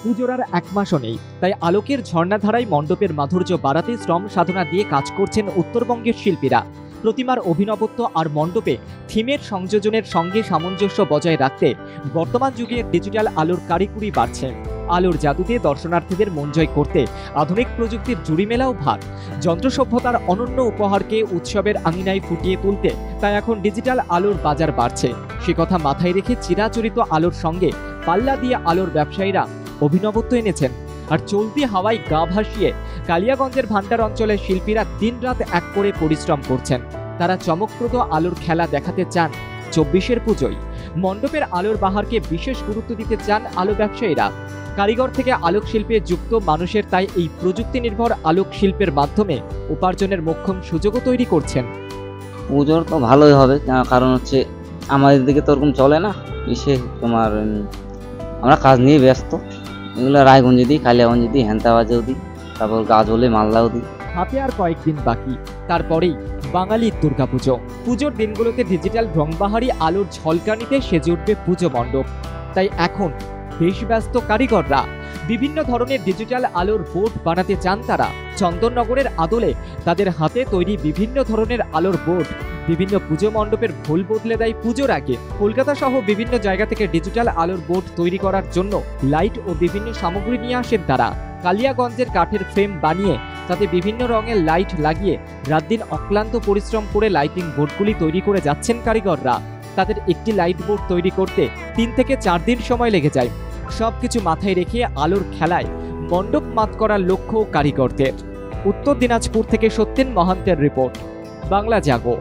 পুজোর আর 1 মাসও নেই, তাই আলোকের ঝর্ণাধারায় মণ্ডপের মাধুর্য বাড়াতে শ্রম সাধনা দিয়ে কাজ করছেন উত্তরবঙ্গের শিল্পীরা। প্রতিমার অভিনবত্ব আর মণ্ডপে থিমের সংযোজনের সঙ্গে সামঞ্জস্য বজায় রাখতে বর্তমান যুগে ডিজিটাল আলোর কারিকুরি বাড়ছে। আলোর জাদুতে দর্শনার্থীদের মন জয় করতে আধুনিক প্রযুক্তির জুড়ি মেলাও ভার। যন্ত্র সভ্যতার অনন্য উপহারকে উৎসবের আঙিনায় ফুটিয়ে তুলতে তাই এখন ডিজিটাল আলোর বাজার বাড়ছে। সে কথা মাথায় রেখে চিরাচরিত আলোর সঙ্গে পাল্লা দিয়ে আলোর ব্যবসায়ীরা অভিনবত্ব এনেছেন। আর চলতি হাওয়ায় গা ভাসিয়ে কালিয়াগঞ্জের ভান্ডার অঞ্চলের শিল্পীরা দিনরাত এক করে পরিশ্রম করছেন। তারা চমকপ্রদ আলোর খেলা দেখাতে চান 24-এর পুজোয়। মণ্ডপের আলোর বাহারকে বিশেষ গুরুত্ব দিতে চান আলো ব্যবসায়ীরা। কারিগর থেকে আলোক শিল্পে যুক্ত মানুষের তাই এই প্রযুক্তি নির্ভর আলোক শিল্পের মাধ্যমে উপার্জনের মোক্ষম সুযোগও তৈরি করছেন। পুজোর তো ভালোই হবে, কারণ হচ্ছে আমাদের দিকে তো ওরকম চলে না। ইসে তোমার আমরা কাজ নিয়ে ব্যস্ত। এগুলো রায়গঞ্জে দিই, কালিয়াগঞ্জে দিই, হেন্তাবাজেও দিই, তারপর গাজলে মালদাও দিই। হাতে আর কয়েকদিন বাকি, তারপরেই বাঙালির দুর্গাপুজো। পুজোর দিনগুলোতে ডিজিটাল রংবাহারি আলোর ঝলকানিতে সেজে উঠবে পুজো মণ্ডপ। তাই এখন বেশ ব্যস্ত কারিগররা। বিভিন্ন ধরনের ডিজিটাল আলোর বোর্ড বানাতে চান তারা। চন্দননগরের আদলে তাদের হাতে তৈরি বিভিন্ন ধরনের আলোর বোর্ড বিভিন্ন পুজো মণ্ডপের ভুল বদলে দেয় পুজোর আগে। কলকাতা সহ বিভিন্ন জায়গা থেকে ডিজিটাল আলোর বোর্ড তৈরি করার জন্য লাইট ও বিভিন্ন সামগ্রী নিয়ে আসেন তারা। কালিয়াগঞ্জের কাঠের ফ্রেম বানিয়ে তাতে বিভিন্ন রঙের লাইট লাগিয়ে রাতদিন অক্লান্ত পরিশ্রম করে লাইটিং বোর্ডগুলি তৈরি করে যাচ্ছেন কারিগররা। তাদের একটি লাইট বোর্ড তৈরি করতে 3 থেকে 4 দিন সময় লেগে যায়। সবকিছু মাথায় রেখে আলোর খেলায় মণ্ডপ মাত করার লক্ষ্য কারিগরদের। উত্তর দিনাজপুর থেকে সত্যেন মহান্তের রিপোর্ট, বাংলা জাগো।